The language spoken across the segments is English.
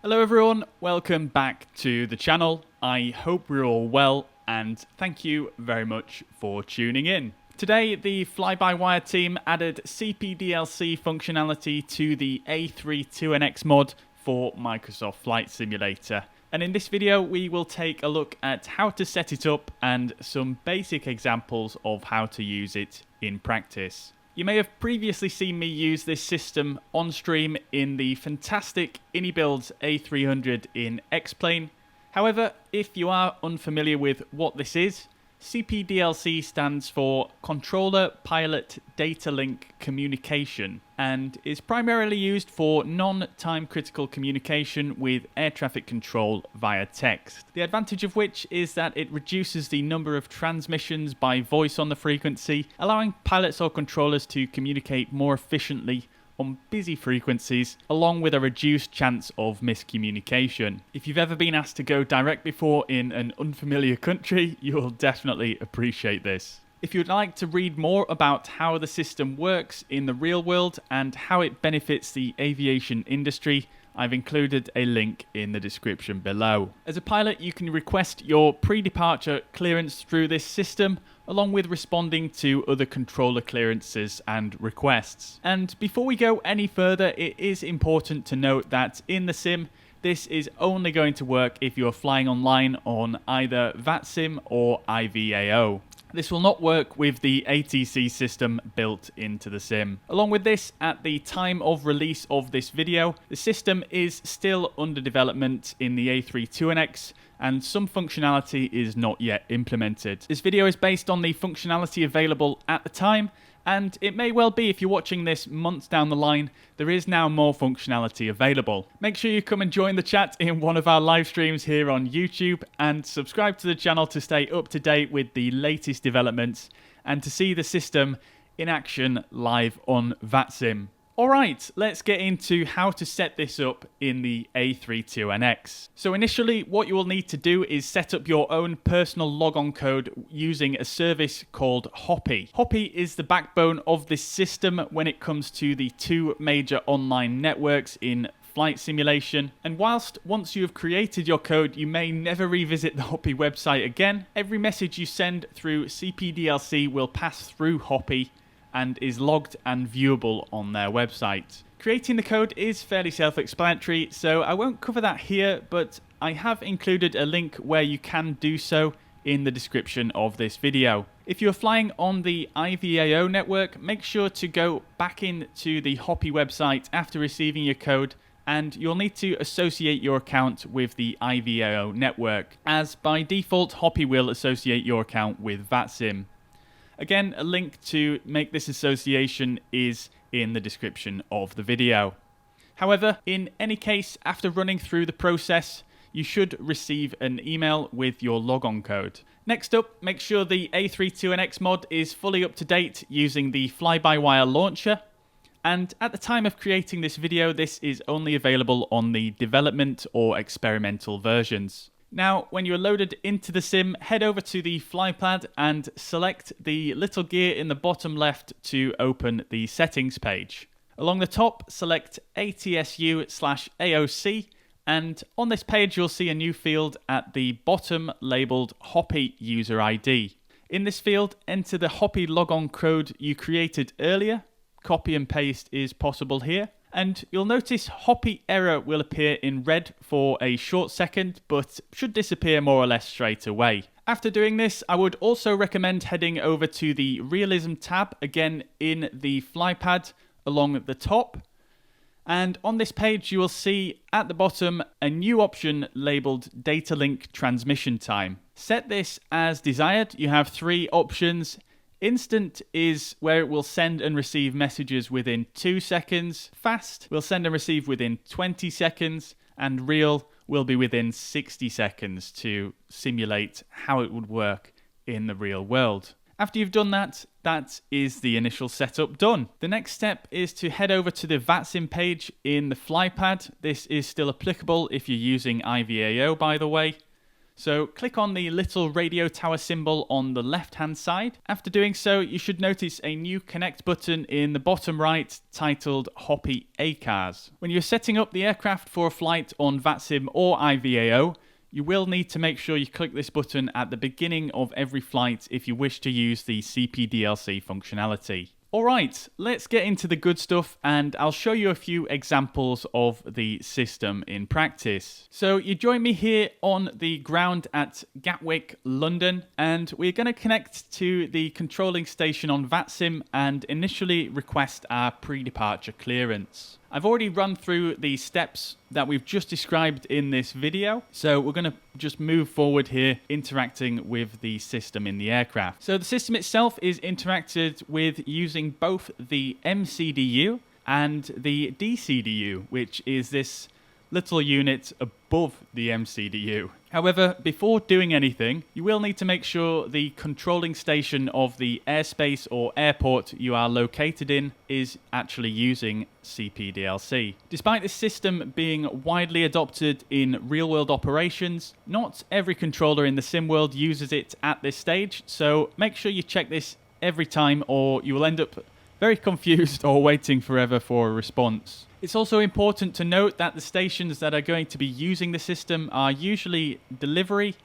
Hello everyone, welcome back to the channel. I hope we're all well and thank you very much for tuning in. Today the fly-by-wire team added CPDLC functionality to the A32NX mod for Microsoft Flight Simulator. And in this video we will take a look at how to set it up and some basic examples of how to use it in practice. You may have previously seen me use this system on stream in the fantastic InnyBuilds A300 in X-Plane. However, if you are unfamiliar with what this is, CPDLC stands for Controller Pilot Datalink Communication and is primarily used for non-time critical communication with air traffic control via text. The advantage of which is that it reduces the number of transmissions by voice on the frequency, allowing pilots or controllers to communicate more efficiently on busy frequencies, along with a reduced chance of miscommunication. If you've ever been asked to go direct before in an unfamiliar country, you'll definitely appreciate this. If you'd like to read more about how the system works in the real world and how it benefits the aviation industry, I've included a link in the description below. As a pilot, you can request your pre-departure clearance through this system, along with responding to other controller clearances and requests. And before we go any further, it is important to note that in the sim, this is only going to work if you're flying online on either VATSIM or IVAO. This will not work with the ATC system built into the sim. Along with this, at the time of release of this video, the system is still under development in the A32NX, and some functionality is not yet implemented. This video is based on the functionality available at the time, and it may well be if you're watching this months down the line, there is now more functionality available. Make sure you come and join the chat in one of our live streams here on YouTube, and subscribe to the channel to stay up to date with the latest developments and to see the system in action live on VATSIM. Alright, let's get into how to set this up in the A32NX. So initially, what you will need to do is set up your own personal logon code using a service called Hoppy. Hoppy is the backbone of this system when it comes to the two major online networks in flight simulation. And whilst once you have created your code, you may never revisit the Hoppy website again, every message you send through CPDLC will pass through Hoppy and is logged and viewable on their website. Creating the code is fairly self-explanatory, so I won't cover that here, but I have included a link where you can do so in the description of this video. If you're flying on the IVAO network, make sure to go back into the Hoppy website after receiving your code, and you'll need to associate your account with the IVAO network, as by default Hoppy will associate your account with VATSIM. Again, a link to make this association is in the description of the video. However, in any case, after running through the process, you should receive an email with your logon code. Next up, make sure the A32NX mod is fully up to date using the fly-by-wire launcher. And at the time of creating this video, this is only available on the development or experimental versions. Now, when you're loaded into the sim, head over to the flypad and select the little gear in the bottom left to open the settings page. Along the top, select ATSU/AOC, and on this page you'll see a new field at the bottom labelled Hoppy User ID. In this field, enter the Hoppy logon code you created earlier. Copy and paste is possible here. And you'll notice Hoppy error will appear in red for a short second, but should disappear more or less straight away. After doing this, I would also recommend heading over to the Realism tab, again in the flypad along the top. And on this page, you will see at the bottom a new option labeled Data Link Transmission Time. Set this as desired. You have three options. Instant is where it will send and receive messages within 2 seconds. Fast will send and receive within 20 seconds. And real will be within 60 seconds to simulate how it would work in the real world. After you've done that, that is the initial setup done. The next step is to head over to the VATSIM page in the flypad. This is still applicable if you're using IVAO, by the way. So click on the little radio tower symbol on the left hand side. After doing so, you should notice a new connect button in the bottom right titled Hoppy ACARS. When you're setting up the aircraft for a flight on VATSIM or IVAO, you will need to make sure you click this button at the beginning of every flight if you wish to use the CPDLC functionality. Alright, let's get into the good stuff and I'll show you a few examples of the system in practice. So you join me here on the ground at Gatwick, London, and we're going to connect to the controlling station on VATSIM and initially request our pre-departure clearance. I've already run through the steps that we've just described in this video, so we're going to just move forward here interacting with the system in the aircraft. So the system itself is interacted with using both the MCDU and the DCDU, which is this little unit above the MCDU. However, before doing anything, you will need to make sure the controlling station of the airspace or airport you are located in is actually using CPDLC. Despite this system being widely adopted in real-world operations, not every controller in the sim world uses it at this stage, so make sure you check this every time or you will end up very confused or waiting forever for a response. It's also important to note that the stations that are going to be using the system are usually delivery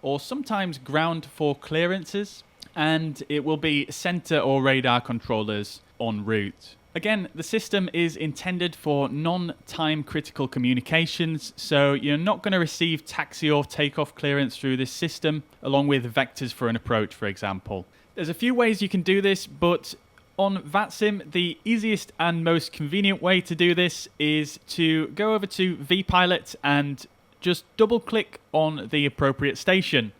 or sometimes ground for clearances, and it will be center or radar controllers en route. Again, the system is intended for non-time critical communications, so you're not going to receive taxi or takeoff clearance through this system, along with vectors for an approach, for example. There's a few ways you can do this, but on VATSIM, the easiest and most convenient way to do this is to go over to vPilot and just double-click on the appropriate station.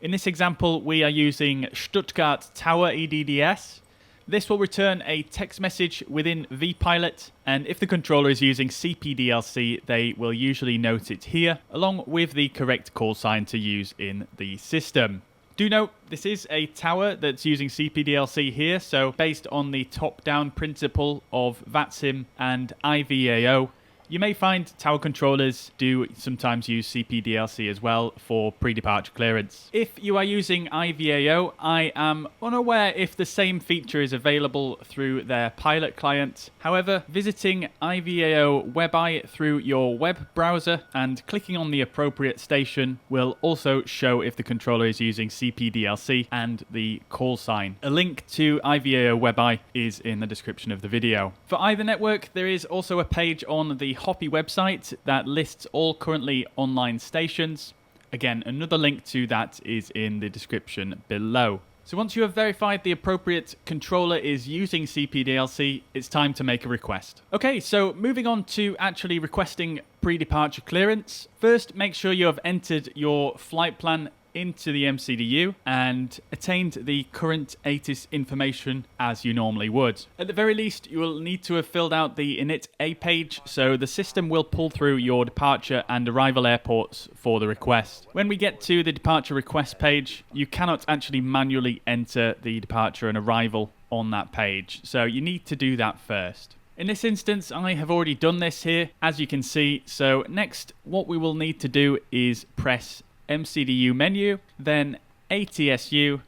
In this example, we are using Stuttgart Tower EDDS. This will return a text message within vPilot, and if the controller is using CPDLC, they will usually note it here, along with the correct call sign to use in the system. Do note, this is a tower that's using CPDLC here, so based on the top-down principle of VATSIM and IVAO, you may find tower controllers do sometimes use CPDLC as well for pre-departure clearance. If you are using IVAO, I am unaware if the same feature is available through their Pilot client. However, visiting IVAO WebEye through your web browser and clicking on the appropriate station will also show if the controller is using CPDLC and the call sign. A link to IVAO WebEye is in the description of the video. For either network, there is also a page on the Hoppy website that lists all currently online stations. Again, another link to that is in the description below. So once you have verified the appropriate controller is using CPDLC, it's time to make a request. Okay, so moving on to actually requesting pre-departure clearance. First, make sure you have entered your flight plan into the MCDU and attained the current ATIS information as you normally would. At the very least, you will need to have filled out the init A page, so the system will pull through your departure and arrival airports for the request. When we get to the departure request page, you cannot actually manually enter the departure and arrival on that page, so you need to do that first. In this instance, I have already done this here, as you can see, so next what we will need to do is press MCDU menu, then ATSU,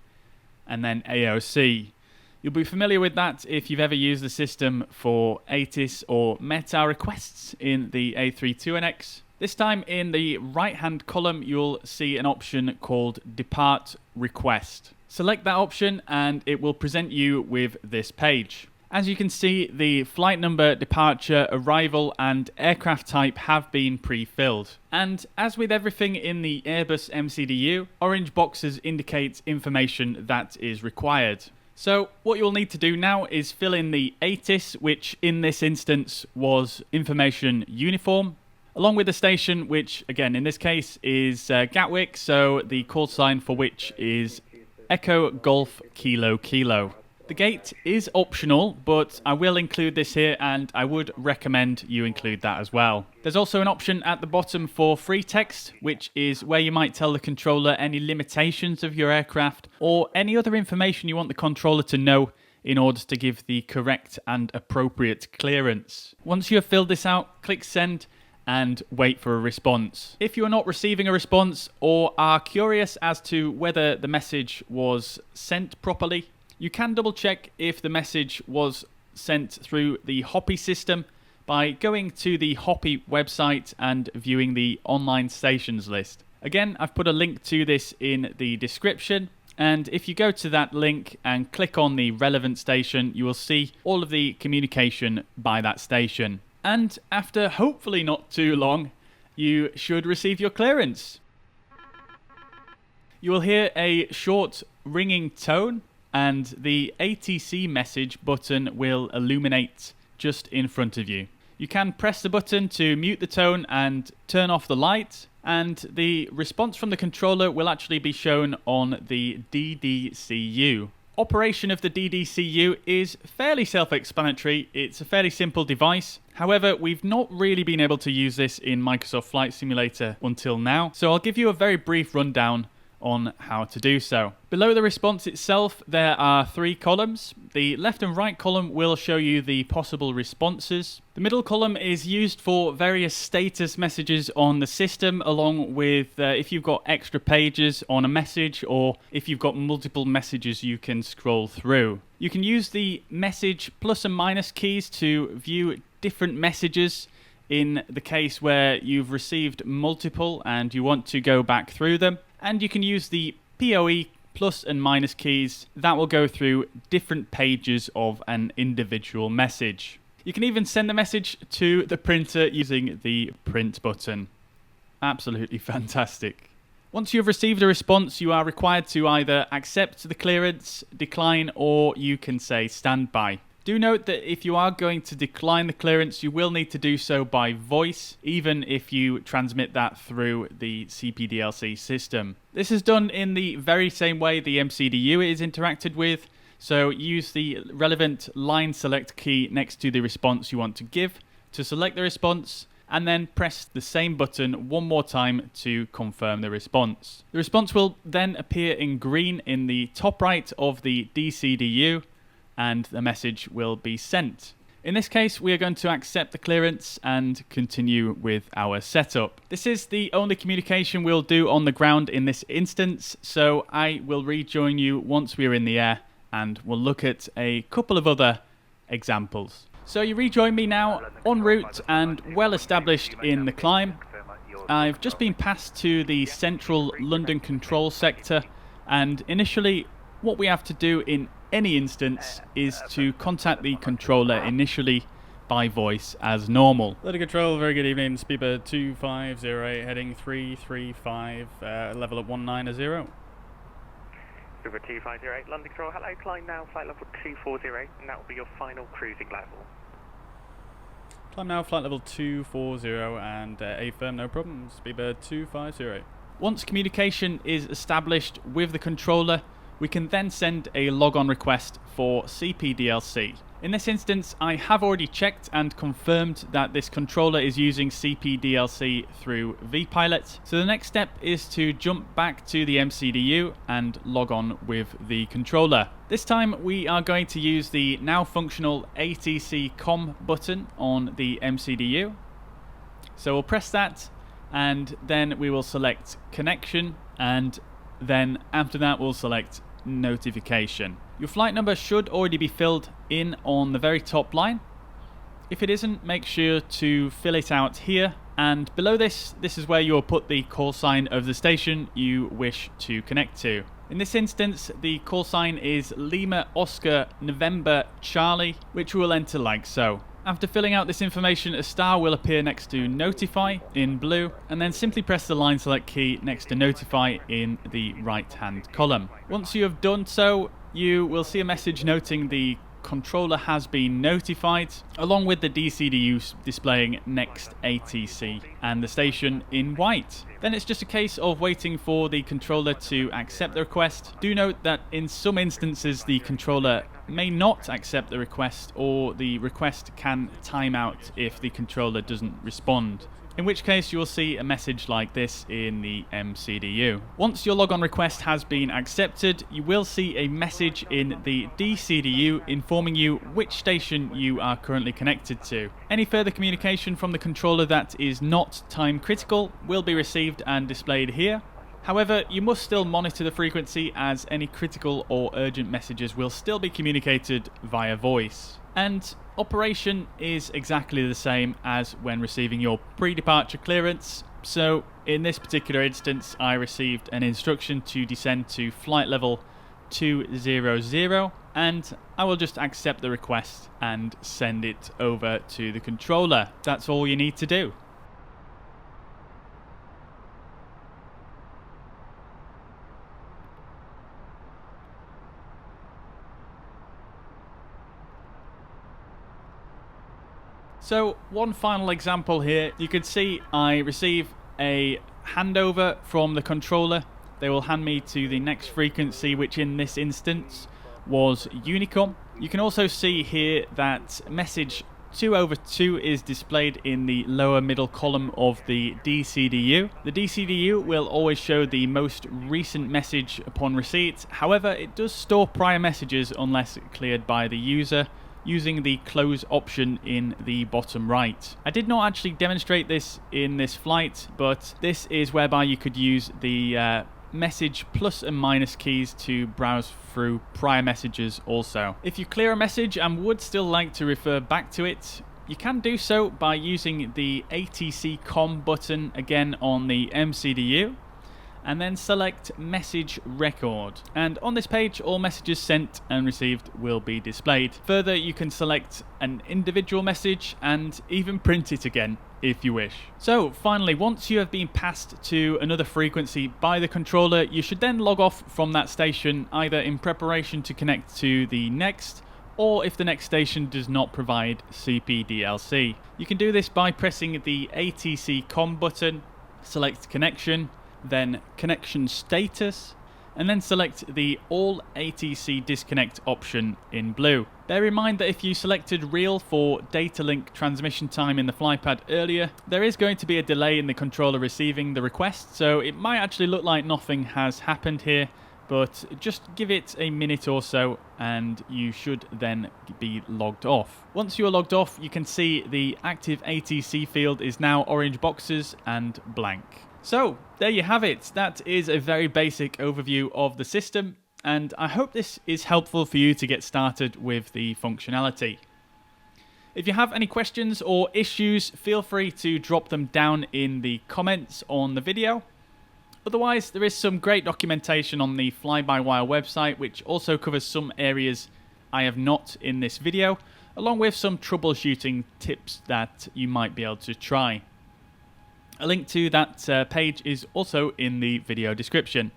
and then AOC. You'll be familiar with that if you've ever used the system for ATIS or META requests in the A32NX. This time in the right-hand column, you'll see an option called Depart Request. Select that option and it will present you with this page. As you can see, the flight number, departure, arrival and aircraft type have been pre-filled. And as with everything in the Airbus MCDU, orange boxes indicate information that is required. So what you'll need to do now is fill in the ATIS, which in this instance was information uniform, along with the station, which again in this case is Gatwick, so the call sign for which is Echo Golf Kilo Kilo. The gate is optional, but I will include this here and I would recommend you include that as well. There's also an option at the bottom for free text, which is where you might tell the controller any limitations of your aircraft or any other information you want the controller to know in order to give the correct and appropriate clearance. Once you have filled this out, click send and wait for a response. If you are not receiving a response or are curious as to whether the message was sent properly, you can double check if the message was sent through the Hoppy system by going to the Hoppy website and viewing the online stations list. Again, I've put a link to this in the description, and if you go to that link and click on the relevant station, you will see all of the communication by that station. And after hopefully not too long, you should receive your clearance. You will hear a short ringing tone, and the ATC message button will illuminate just in front of you. You can press the button to mute the tone and turn off the light, and the response from the controller will actually be shown on the DDCU. Operation of the DDCU is fairly self-explanatory. It's a fairly simple device. However, we've not really been able to use this in Microsoft Flight Simulator until now, so I'll give you a very brief rundown on how to do so. Below the response itself, there are 3 columns. The left and right column will show you the possible responses. The middle column is used for various status messages on the system, along with if you've got extra pages on a message, or if you've got multiple messages you can scroll through. You can use the message plus and minus keys to view different messages in the case where you've received multiple and you want to go back through them. And you can use the POE plus and minus keys. That will go through different pages of an individual message. You can even send the message to the printer using the print button. Absolutely fantastic. Once you've received a response, you are required to either accept the clearance, decline, or you can say standby. Do note that if you are going to decline the clearance, you will need to do so by voice, even if you transmit that through the CPDLC system. This is done in the very same way the MCDU is interacted with, so use the relevant line select key next to the response you want to give to select the response, and then press the same button one more time to confirm the response. The response will then appear in green in the top right of the DCDU, and the message will be sent. In this case, we are going to accept the clearance and continue with our setup. This is the only communication we'll do on the ground in this instance, so I will rejoin you once we're in the air and we'll look at a couple of other examples. So you rejoin me now en route and well established in the climb. I've just been passed to the central London control sector, and initially what we have to do in any instance is to contact the controller initially by voice as normal. London Control, very good evening. Speedbird 2508 heading 335, level at 190. Speedbird 2508, London Control, hello, climb now, flight level 240, and that will be your final cruising level. Climb now, flight level 240, and A firm, no problem. Speedbird 2508. Once communication is established with the controller, we can then send a logon request for CPDLC. In this instance, I have already checked and confirmed that this controller is using CPDLC through vPilot. So the next step is to jump back to the MCDU and log on with the controller. This time we are going to use the now functional ATC COM button on the MCDU. So we'll press that, and then we will select connection, and then after that we'll select notification. Your flight number should already be filled in on the very top line. If it isn't, make sure to fill it out here, and below this is where you'll put the call sign of the station you wish to connect to. In this instance, the call sign is Lima Oscar November Charlie, which we'll enter like so. After filling out this information, a star will appear next to Notify in blue, and then simply press the line select key next to Notify in the right hand column. Once you have done so, you will see a message noting the controller has been notified, along with the DCDU displaying next ATC and the station in white. Then it's just a case of waiting for the controller to accept the request. Do note that in some instances the controller may not accept the request, or the request can time out if the controller doesn't respond. in which case you will see a message like this in the MCDU. Once your logon request has been accepted, you will see a message in the DCDU informing you which station you are currently connected to. Any further communication from the controller that is not time critical will be received and displayed here. However, you must still monitor the frequency, as any critical or urgent messages will still be communicated via voice. And operation is exactly the same as when receiving your pre-departure clearance. So in this particular instance, I received an instruction to descend to flight level 200, and I will just accept the request and send it over to the controller. That's all you need to do. So one final example here, you can see I receive a handover from the controller. They will hand me to the next frequency, which in this instance was Unicom. You can also see here that message 2/2 is displayed in the lower middle column of the DCDU. The DCDU will always show the most recent message upon receipt. However, it does store prior messages unless cleared by the user, using the close option in the bottom right. I did not actually demonstrate this in this flight, but this is whereby you could use the message plus and minus keys to browse through prior messages also. If you clear a message and would still like to refer back to it, you can do so by using the ATC COM button again on the MCDU, and then select message record. And on this page, all messages sent and received will be displayed. Further, you can select an individual message and even print it again if you wish. So finally, once you have been passed to another frequency by the controller, you should then log off from that station, either in preparation to connect to the next, or if the next station does not provide CPDLC. You can do this by pressing the ATC COM button, select connection, then connection status, and then select the all ATC disconnect option in blue. Bear in mind that if you selected real for data link transmission time in the flypad earlier, there is going to be a delay in the controller receiving the request, so it might actually look like nothing has happened here, but just give it a minute or so and you should then be logged off. Once you are logged off, you can see the active ATC field is now orange boxes and blank. So there you have it. That is a very basic overview of the system, and I hope this is helpful for you to get started with the functionality. If you have any questions or issues, feel free to drop them down in the comments on the video. Otherwise, there is some great documentation on the Fly-by-Wire website, which also covers some areas I have not in this video, along with some troubleshooting tips that you might be able to try. A link to that page is also in the video description.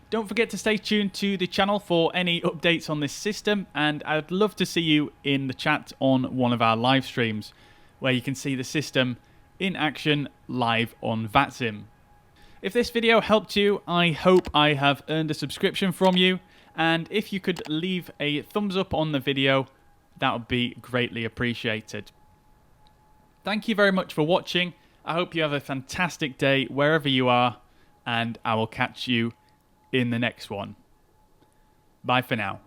Don't forget to stay tuned to the channel for any updates on this system, and I'd love to see you in the chat on one of our live streams, where you can see the system in action live on VATSIM. If this video helped you, I hope I have earned a subscription from you, and if you could leave a thumbs up on the video, that would be greatly appreciated. Thank you very much for watching. I hope you have a fantastic day wherever you are, and I will catch you in the next one. Bye for now.